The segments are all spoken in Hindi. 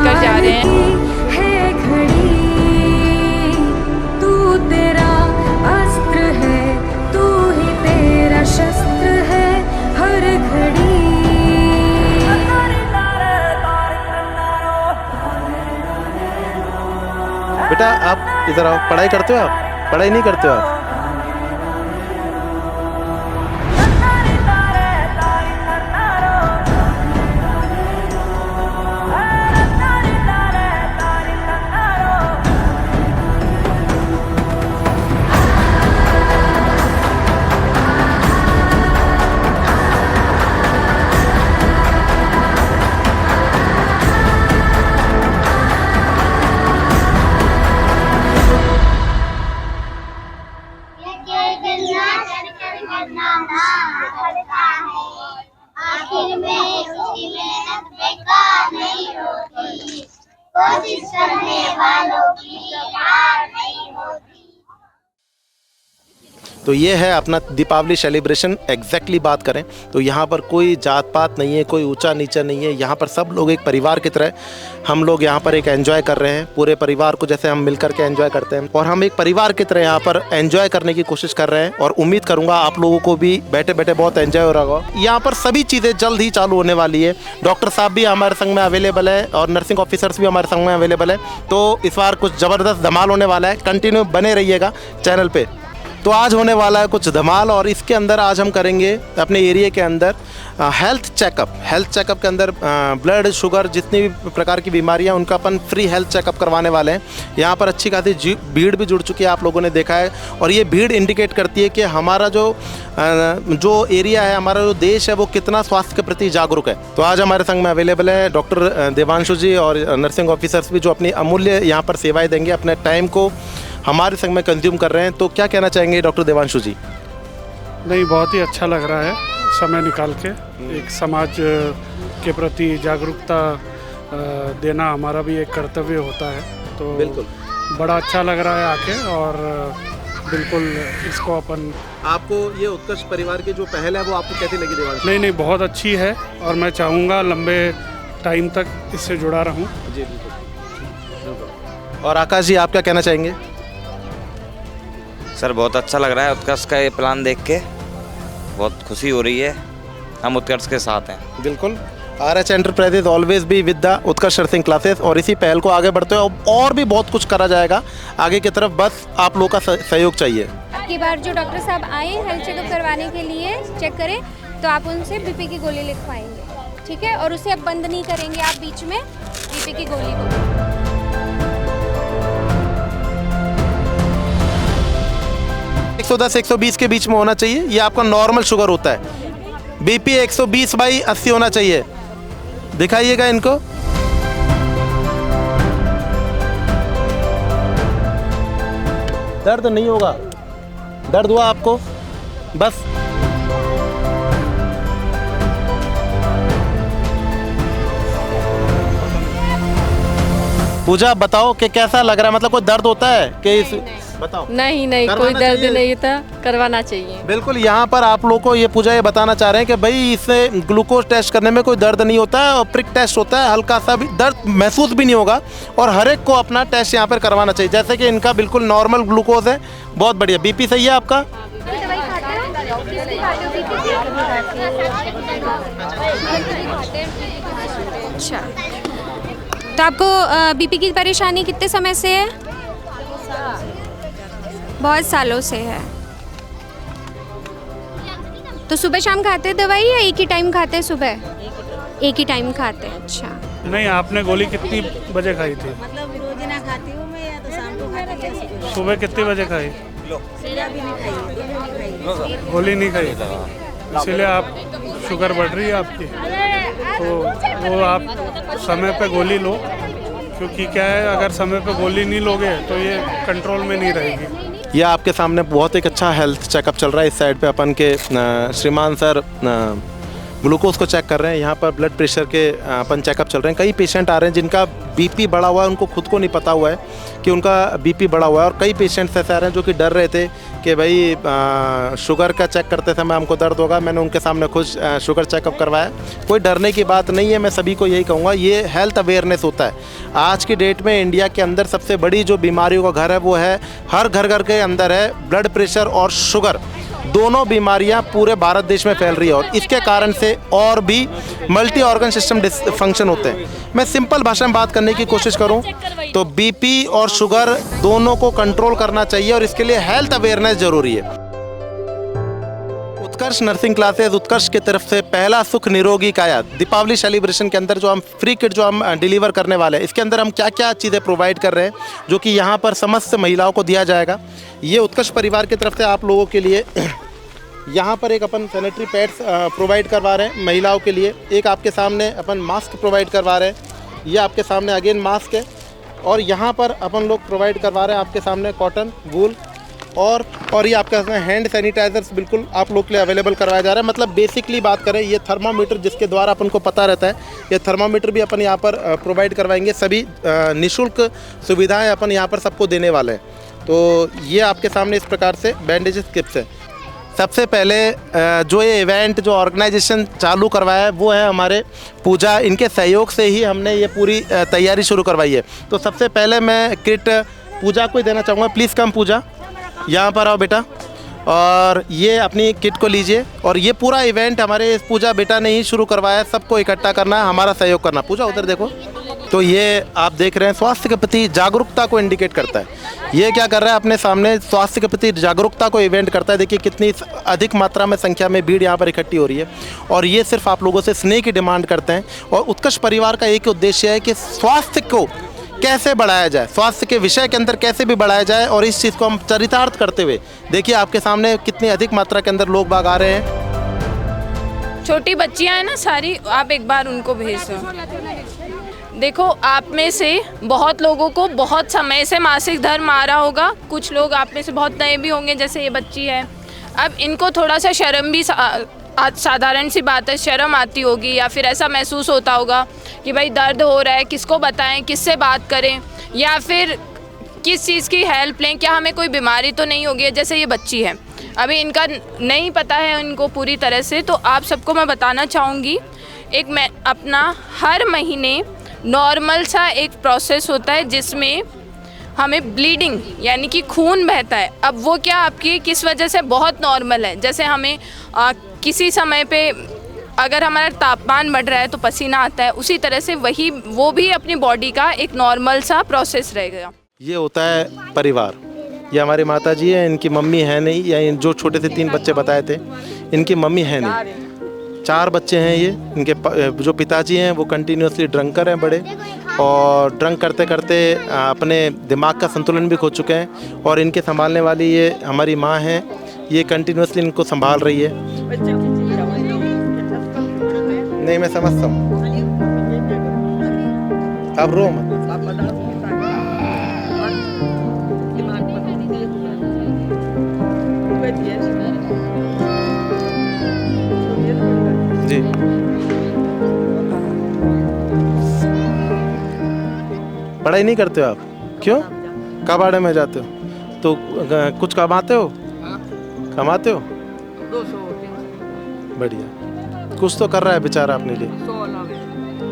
लेकर जा रहे हैं। है घड़ी तू तेरा अस्त्र है, तू ही तेरा शस्त्र है हर घड़ी। बेटा आप इधर आओ, पढ़ाई करते हो आप? पढ़ाई नहीं करते हो आप? आखिर में उसकी मेहनत बेकार नहीं होती, कोशिश करने वालों की हार नहीं होती। तो ये है अपना दीपावली सेलिब्रेशन। एग्जैक्टली बात करें तो यहाँ पर कोई जात पात नहीं है, कोई ऊंचा नीचा नहीं है। यहाँ पर सब लोग एक परिवार की तरह हम लोग यहाँ पर एक एंजॉय कर रहे हैं। पूरे परिवार को जैसे हम मिलकर के एंजॉय करते हैं, और हम एक परिवार की तरह यहाँ पर एंजॉय करने की कोशिश कर रहे हैं। और उम्मीद करूँगा आप लोगों को भी बैठे बैठे बहुत एंजॉय हो रहा होगा। यहाँ पर सभी चीज़ें जल्द ही चालू होने वाली है। डॉक्टर साहब भी हमारे संग में अवेलेबल है और नर्सिंग ऑफिसर्स भी हमारे संग में अवेलेबल है। तो इस बार कुछ ज़बरदस्त धमाल होने वाला है। कंटिन्यू बने रहिएगा चैनल पे। तो आज होने वाला है कुछ धमाल, और इसके अंदर आज हम करेंगे अपने एरिया के अंदर हेल्थ चेकअप। हेल्थ चेकअप के अंदर ब्लड शुगर जितनी भी प्रकार की बीमारियां उनका अपन फ्री हेल्थ चेकअप करवाने वाले हैं। यहाँ पर अच्छी खासी भीड़ भी जुड़ चुकी है, आप लोगों ने देखा है। और ये भीड़ इंडिकेट करती है कि हमारा जो एरिया है, हमारा जो देश है, वो कितना स्वास्थ्य के प्रति जागरूक है। तो आज हमारे संग में अवेलेबल है डॉक्टर देवांशु जी और नर्सिंग ऑफिसर्स भी, जो अपनी अमूल्य यहाँ पर सेवाएँ देंगे, अपने टाइम को हमारे संग में कंज्यूम कर रहे हैं। तो क्या कहना चाहेंगे डॉक्टर देवांशु जी? नहीं, बहुत ही अच्छा लग रहा है समय निकाल के एक समाज के प्रति जागरूकता देना हमारा भी एक कर्तव्य होता है। तो बिल्कुल बड़ा अच्छा लग रहा है आके, और बिल्कुल इसको अपन। आपको ये उत्कर्ष परिवार की जो पहल है वो आपको कैसी लगी देवांशु? नहीं, बहुत अच्छी है, और मैं चाहूँगा लंबे टाइम तक इससे जुड़ा रहूँ। जी बिल्कुल। और आकाश जी, आप क्या कहना चाहेंगे? सर बहुत अच्छा लग रहा है उत्कर्ष का ये प्लान देख के, बहुत खुशी हो रही है। हम उत्कर्ष के साथ हैं। बिल्कुल। RH एंटरप्राइजेज ऑलवेज भी with the Utkarsh nursing classes, और इसी पहल को आगे बढ़ते हुए और भी बहुत कुछ करा जाएगा आगे की तरफ। बस आप लोगों का सहयोग चाहिए। अब की बार जो डॉक्टर साहब आए हेल्थ चेकअप करवाने के लिए, चेक करें, तो आप उनसे बीपी की गोली लिखवाएंगे, ठीक है? और उसे अब बंद नहीं करेंगे आप बीच में बीपी की गोली को। 110 120 के बीच में होना चाहिए। ये आपका नॉर्मल शुगर होता है। बीपी 120/80 होना चाहिए। दिखाइएगा इनको। दर्द नहीं होगा? दर्द हुआ आपको? बस पूजा, बताओ कि कैसा लग रहा है? मतलब कोई दर्द होता है कि बताओ। नहीं, कोई दर्द नहीं था, करवाना चाहिए। बिल्कुल। यहाँ पर आप लोगों को ये पूजा ये बताना चाह रहे हैं कि भाई इससे ग्लूकोज टेस्ट करने में कोई दर्द नहीं होता है, और प्रिक टेस्ट होता है, हल्का सा भी दर्द महसूस भी नहीं होगा, और हर एक को अपना टेस्ट यहाँ पर करवाना चाहिए। जैसे कि इनका बिल्कुल नॉर्मल ग्लूकोज है। बहुत बढ़िया। बीपी सही है आपका? अच्छा, तो आपको बीपी की परेशानी कितने समय से है? बहुत सालों से है। तो सुबह शाम खाते हैं दवाई, या एक ही टाइम खाते हैं? सुबह एक ही टाइम खाते हैं। अच्छा। नहीं, आपने गोली कितनी बजे खाई थी? मतलब रोज ना खाती हूँ मैं, या तो शाम को खाती हूँ। सुबह कितने बजे खाई? गोली नहीं खाई, इसीलिए आप शुगर बढ़ रही है आपकी। तो वो आप समय पे गोली लो, क्योंकि क्या है, अगर समय पे गोली नहीं लोगे तो ये कंट्रोल में नहीं रहेगी। यह आपके सामने बहुत एक अच्छा हेल्थ चेकअप चल रहा है। इस साइड पे अपन के श्रीमान सर ग्लूकोज को चेक कर रहे हैं। यहाँ पर ब्लड प्रेशर के अपन चेकअप चल रहे हैं। कई पेशेंट आ रहे हैं जिनका बीपी बढ़ा हुआ है, उनको खुद को नहीं पता हुआ है कि उनका बीपी बढ़ा हुआ है। और कई पेशेंट्स ऐसे आ रहे हैं जो कि डर रहे थे कि भाई शुगर का चेक करते समय हमको दर्द होगा। मैंने उनके सामने खुद शुगर चेकअप करवाया। कोई डरने की बात नहीं है। मैं सभी को यही कहूँगा, ये हेल्थ अवेयरनेस होता है। आज की डेट में इंडिया के अंदर सबसे बड़ी जो बीमारियों का घर है वो है, हर घर के अंदर है ब्लड प्रेशर और शुगर। दोनों बीमारियां पूरे भारत देश में फैल रही है और इसके कारण से और भी मल्टी ऑर्गन सिस्टम डिसफंक्शन होते हैं। मैं सिंपल भाषा में बात करने की कोशिश करूं तो बीपी और शुगर दोनों को कंट्रोल करना चाहिए और इसके लिए हेल्थ अवेयरनेस जरूरी है। उत्कर्ष नर्सिंग क्लासेस उत्कर्ष की तरफ से पहला सुख निरोगी काया दीपावली सेलिब्रेशन के अंदर जो हम फ्री किट जो हम डिलीवर करने वाले हैं, इसके अंदर हम क्या क्या चीज़ें प्रोवाइड कर रहे हैं जो कि यहाँ पर समस्त महिलाओं को दिया जाएगा। ये उत्कर्ष परिवार की तरफ से आप लोगों के लिए यहाँ पर एक अपन सैनिटरी पैड्स प्रोवाइड करवा रहे हैं महिलाओं के लिए। एक आपके सामने अपन मास्क प्रोवाइड करवा रहे हैं। ये आपके सामने अगेन मास्क है। और यहाँ पर अपन लोग प्रोवाइड करवा रहे हैं आपके सामने कॉटन वूल और ये आपके सामने हैंड सैनिटाइजर्स बिल्कुल आप लोग के लिए अवेलेबल करवाया जा रहा है। मतलब बेसिकली बात करें, ये थर्मामीटर जिसके द्वारा अपन को पता रहता है, ये थर्मामीटर भी अपन यहाँ पर प्रोवाइड करवाएंगे। सभी निःशुल्क सुविधाएं अपन यहाँ पर सबको देने वाले हैं। तो ये आपके सामने इस प्रकार से बैंडेजेस किट्स है। सबसे पहले जो ये इवेंट जो ऑर्गेनाइजेशन चालू करवाया है वो है हमारे पूजा। इनके सहयोग से ही हमने ये पूरी तैयारी शुरू करवाई है। तो सबसे पहले मैं किट पूजा को ही देना चाहूँगा। प्लीज़ कम पूजा, यहाँ पर आओ बेटा, और ये अपनी किट को लीजिए। और ये पूरा इवेंट हमारे इस पूजा बेटा ने ही शुरू करवाया है। सबको इकट्ठा करना है, हमारा सहयोग करना। पूजा उधर देखो। तो ये आप देख रहे हैं स्वास्थ्य के प्रति जागरूकता को इंडिकेट करता है। ये क्या कर रहा है, अपने सामने स्वास्थ्य के प्रति जागरूकता को इवेंट करता है। देखिए कितनी अधिक मात्रा में संख्या में भीड़ यहाँ पर इकट्ठी हो रही है और ये सिर्फ आप लोगों से स्नेह की डिमांड करते हैं। और उत्कर्ष परिवार का एक उद्देश्य है कि स्वास्थ्य को कैसे बढ़ाया जाए, स्वास्थ्य के विषय के अंदर कैसे भी बढ़ाया जाए, और इस चीज़ को हम चरितार्थ करते हुए देखिए आपके सामने कितनी अधिक मात्रा के अंदर लोग बाग आ रहे हैं। छोटी बच्चियां हैं ना सारी, आप एक बार उनको भेज दो। देखो, आप में से बहुत लोगों को बहुत समय से मासिक धर्म आ रहा होगा। कुछ लोग आप में से बहुत नए भी होंगे, जैसे ये बच्ची है। अब इनको थोड़ा सा शर्म भी साधारण सी बात है, शर्म आती होगी या फिर ऐसा महसूस होता होगा कि भाई दर्द हो रहा है, किसको बताएं, किससे बात करें, या फिर किस चीज़ की हेल्प लें, क्या हमें कोई बीमारी तो नहीं होगी। जैसे ये बच्ची है, अभी इनका नहीं पता है इनको पूरी तरह से। तो आप सबको मैं बताना चाहूँगी, मैं अपना हर महीने नॉर्मल सा एक प्रोसेस होता है जिसमें हमें ब्लीडिंग यानी कि खून बहता है। अब वो क्या आपकी किस वजह से बहुत नॉर्मल है, जैसे हमें किसी समय पे अगर हमारा तापमान बढ़ रहा है तो पसीना आता है, उसी तरह से वो भी अपनी बॉडी का एक नॉर्मल सा प्रोसेस रहेगा। ये होता है परिवार। ये हमारी माता जी है, इनकी मम्मी है नहीं, या जो छोटे से 3 बच्चे बताए थे इनकी मम्मी है नहीं। 4 बच्चे हैं ये। इनके जो पिताजी हैं वो कंटिन्यूसली ड्रंकर हैं बड़े, और ड्रंक करते करते अपने दिमाग का संतुलन भी खो चुके हैं। और इनके संभालने वाली ये हमारी माँ हैं, ये कंटिन्यूसली इनको संभाल रही है। नहीं, मैं समझता हूँ, अब रो मत। जी, पढ़ाई नहीं करते हो आप? क्यों? कबाड़े में जाते हो तो कुछ कमाते हो? कमाते हो? बढ़िया, कुछ तो कर रहा है बेचारा अपने लिए।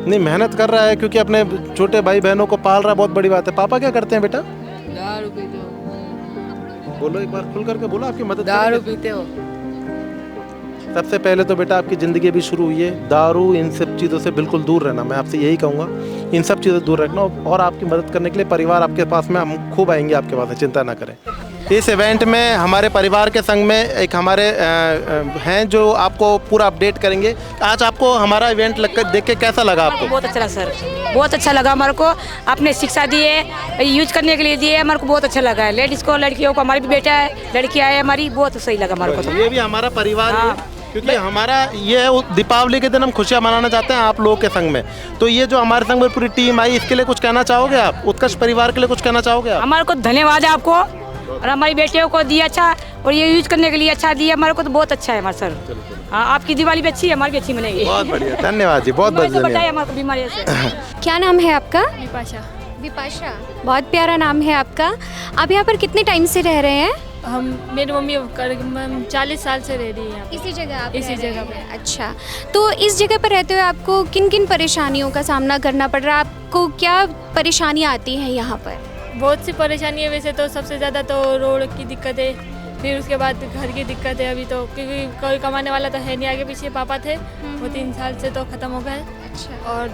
नहीं, मेहनत कर रहा है क्योंकि अपने छोटे भाई बहनों को पाल रहा है, बहुत बड़ी बात है। पापा क्या करते हैं बेटा? दारू पीते हो। बोलो एक बार खुल करके बोलो, आपकी मदद। दारू पीते हो। सबसे पहले तो बेटा आपकी ज़िंदगी भी शुरू हुई है, दारू इन सब चीज़ों से बिल्कुल दूर रहना। मैं आपसे यही कहूँगा, इन सब चीज़ों से दूर रखना। और आपकी मदद करने के लिए परिवार आपके पास में, हम खूब आएंगे आपके पास, चिंता ना करें। इस इवेंट में हमारे परिवार के संग में एक हमारे हैं जो आपको पूरा अपडेट करेंगे। आज आपको हमारा इवेंट देख के कैसा लगा आपको? बहुत अच्छा लगा सर, बहुत अच्छा लगा हमारे को। आपने शिक्षा दी है, यूज करने के लिए दी है, हमारे को बहुत अच्छा लगा है। लेडीज़ को, लड़कियों को, हमारी भी बेटा है, लड़कियाँ है हमारी, बहुत सही लगा हमारे को। तो ये भी हमारा परिवार है, क्योंकि हमारा ये दीपावली के दिन हम खुशियाँ मनाना चाहते हैं आप लोगों के संग में। तो ये जो हमारे संग में पूरी टीम आई, इसके लिए कुछ कहना चाहोगे आप? उत्कर्ष परिवार के लिए कुछ कहना चाहोगे आप? हमारे को धन्यवाद है आपको, और हमारी बेटियों को दिया अच्छा, और ये यूज करने के लिए अच्छा दिया हमारे को, तो बहुत अच्छा है हमारा सर। हाँ, आपकी दिवाली भी अच्छी है, हमारी भी अच्छी मनेगी। बहुत बढ़िया, धन्यवाद जी, बहुत बहुत बचाए धन्यवाद। हमारे बीमारी से। क्या नाम है आपका? विपाशा। विपाशा, बहुत प्यारा नाम है आपका। आप यहाँ पर कितने टाइम से रह रहे हैं? मेरी मम्मी 40 साल से रह रही है यहाँ पे। इसी जगह आप इसी रह रहे जगह हैं। अच्छा, तो इस जगह पर रहते हुए आपको किन किन परेशानियों का सामना करना पड़ रहा है? आपको क्या परेशानियाँ आती हैं यहाँ पर? बहुत सी परेशानी है वैसे तो, सबसे ज़्यादा तो रोड की दिक्कत है, फिर उसके बाद घर की दिक्कत है। अभी तो क्योंकि कोई कमाने वाला तो है नहीं, आगे पीछे पापा थे, वो 3 साल से तो ख़त्म हो गए। अच्छा। और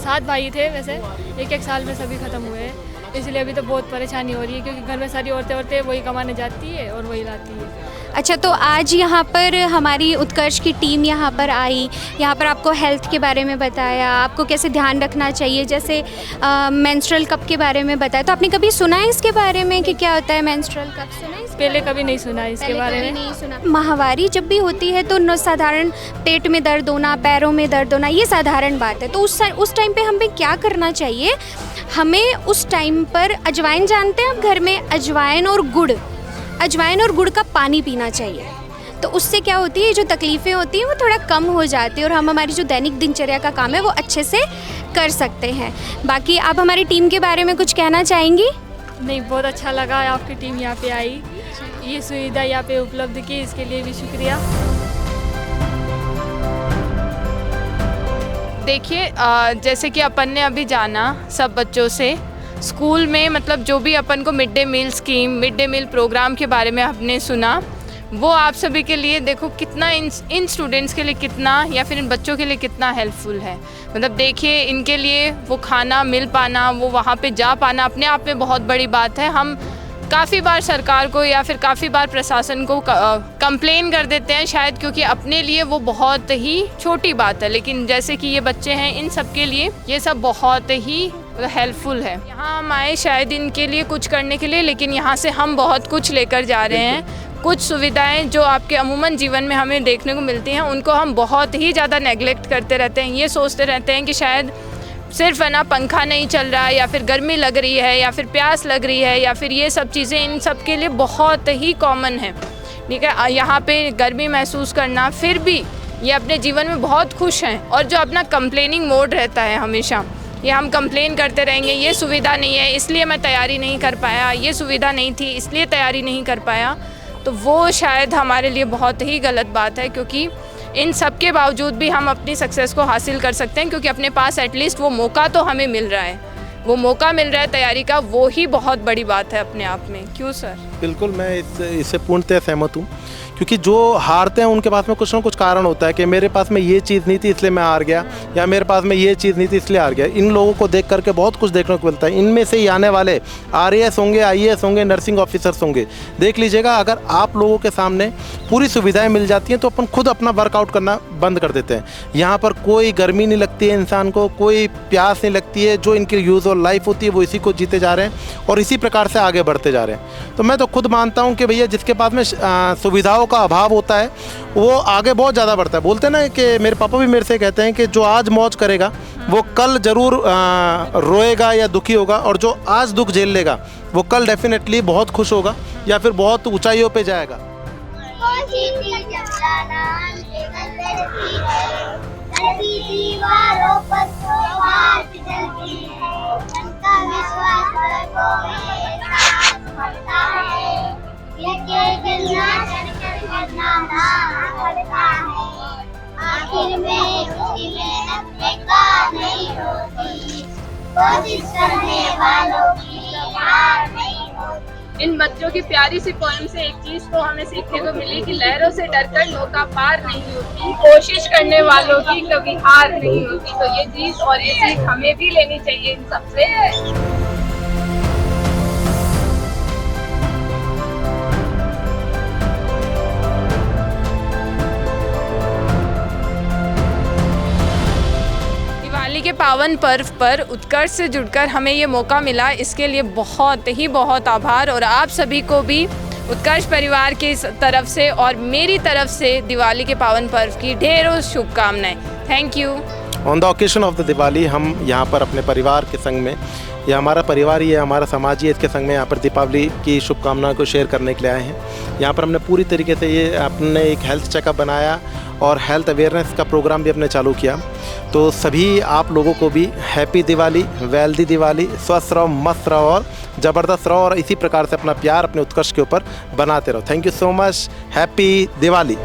7 भाई थे वैसे, एक साल में सभी ख़त्म हुए हैं, इसलिए अभी तो बहुत परेशानी हो रही है क्योंकि घर में सारी औरतें वही कमाने जाती है और वही लाती है। अच्छा, तो आज यहाँ पर हमारी उत्कर्ष की टीम यहाँ पर आई, यहाँ पर आपको हेल्थ के बारे में बताया, आपको कैसे ध्यान रखना चाहिए, जैसे मेंस्ट्रुअल कप के बारे में बताया। तो आपने कभी सुना है इसके बारे में कि क्या होता है मेंस्ट्रुअल कप? सुना है? पहले कभी नहीं सुना इसके बारे में। नहीं सुना। माहवारी जब भी होती है तो साधारण पेट में दर्द होना, पैरों में दर्द होना, ये साधारण बात है। तो उस टाइम पे हमें क्या करना चाहिए? हमें उस टाइम पर अजवाइन, जानते हैं आप घर में अजवाइन और गुड़ का पानी पीना चाहिए। तो उससे क्या होती है, जो तकलीफ़ें होती हैं वो थोड़ा कम हो जाती है और हम हमारी जो दैनिक दिनचर्या का काम है वो अच्छे से कर सकते हैं। बाकी आप हमारी टीम के बारे में कुछ कहना चाहेंगी? नहीं, बहुत अच्छा लगा आपकी टीम यहाँ पे आई, ये सुविधा यहाँ पे उपलब्ध की, इसके लिए भी शुक्रिया। देखिए, जैसे कि अपन ने अभी जाना सब बच्चों से स्कूल में, मतलब जो भी अपन को mid day meal scheme, mid day meal programme के बारे में आपने सुना, वो आप सभी के लिए देखो कितना इन स्टूडेंट्स के लिए कितना, या फिर इन बच्चों के लिए कितना हेल्पफुल है। मतलब देखिए, इनके लिए वो खाना मिल पाना, वो वहाँ पे जा पाना अपने आप में बहुत बड़ी बात है। हम काफ़ी बार सरकार को या फिर काफ़ी बार प्रशासन को कंप्लेन कर देते हैं शायद, क्योंकि अपने लिए वो बहुत ही छोटी बात है, लेकिन जैसे कि ये बच्चे हैं, इन सब के लिए ये सब बहुत ही हेल्पफुल है। यहाँ हम आए शायद इनके लिए कुछ करने के लिए, लेकिन यहाँ से हम बहुत कुछ लेकर जा रहे हैं। कुछ सुविधाएं जो आपके अमूमन जीवन में हमें देखने को मिलती हैं, उनको हम बहुत ही ज़्यादा नेगलेक्ट करते रहते हैं। ये सोचते रहते हैं कि शायद सिर्फ है ना पंखा नहीं चल रहा है, या फिर गर्मी लग रही है, या फिर प्यास लग रही है, या फिर ये सब चीज़ें इन सब के लिए बहुत ही कॉमन है। ठीक है, यहाँ पे गर्मी महसूस करना, फिर भी ये अपने जीवन में बहुत खुश हैं। और जो अपना कंप्लेनिंग मोड रहता है हमेशा, ये हम कंप्लेन करते रहेंगे, ये सुविधा नहीं है इसलिए मैं तैयारी नहीं कर पाया, ये सुविधा नहीं थी इसलिए तैयारी नहीं कर पाया, तो वो शायद हमारे लिए बहुत ही गलत बात है। क्योंकि इन सब के बावजूद भी हम अपनी सक्सेस को हासिल कर सकते हैं, क्योंकि अपने पास एटलीस्ट वो मौका तो हमें मिल रहा है, वो मौका मिल रहा है तैयारी का, वो ही बहुत बड़ी बात है अपने आप में। क्यों सर? बिल्कुल, मैं इससे पूर्णतः सहमत हूँ, क्योंकि जो हारते हैं उनके पास में कुछ ना कुछ कारण होता है कि मेरे पास में ये चीज़ नहीं थी इसलिए मैं हार गया, या मेरे पास में ये चीज़ नहीं थी इसलिए हार गया। इन लोगों को देख करके बहुत कुछ देखने को मिलता है। इनमें से ही आने वाले RAS होंगे, IAS होंगे, नर्सिंग ऑफिसर्स होंगे। देख लीजिएगा, अगर आप लोगों के सामने पूरी सुविधाएं मिल जाती हैं तो अपन खुद अपना वर्कआउट करना बंद कर देते हैं। यहाँ पर कोई गर्मी नहीं लगती है इंसान को, कोई प्यास नहीं लगती है। जो इनकी यूजुअल लाइफ होती है वो इसी को जीते जा रहे हैं और इसी प्रकार से आगे बढ़ते जा रहे हैं। तो मैं तो खुद मानता हूँ कि भैया जिसके पास में सुविधाओं का अभाव होता है वो आगे बहुत ज़्यादा बढ़ता है। बोलते हैं ना कि मेरे पापा भी मेरे से कहते हैं कि जो आज मौज करेगा वो कल ज़रूर रोएगा या दुखी होगा, और जो आज दुख झेल लेगा वो कल डेफिनेटली बहुत खुश होगा या फिर बहुत ऊंचाइयों पे जाएगा। आखिर में उसकी मेहनत बेकार नहीं होती, कोशिश करने वालों की हार नहीं होती। इन बच्चों की प्यारी सी पोएम से एक चीज तो हमें सीखने को मिली कि लहरों से डरकर नौका पार नहीं होती, कोशिश करने वालों की कभी हार नहीं होती। तो ये चीज और ये सीख हमें भी लेनी चाहिए इन सबसे। दिवाली के पावन पर्व पर उत्कर्ष से जुड़कर हमें ये मौका मिला, इसके लिए बहुत आभार। और आप सभी को भी उत्कर्ष परिवार की तरफ से और मेरी तरफ से दिवाली के पावन पर्व की ढेरों शुभकामनाएं। Thank you. On the occasion of the Diwali हम यहाँ पर अपने परिवार के संग में ये हमारा परिवार ही है, हमारा समाज ही है। इसके संग में यहाँ पर दीपावली की शुभकामनाओं को शेयर करने के लिए आए हैं। यहाँ पर हमने पूरी तरीके से ये अपने एक हेल्थ चेकअप बनाया और हेल्थ अवेयरनेस का प्रोग्राम भी हमने चालू किया। तो सभी आप लोगों को भी हैप्पी दिवाली, वेल्दी दिवाली, स्वस्थ रहो, मस्त रहो और ज़बरदस्त रहो और इसी प्रकार से अपना प्यार अपने उत्कर्ष के ऊपर बनाते रहो। Thank you so much. Happy Diwali.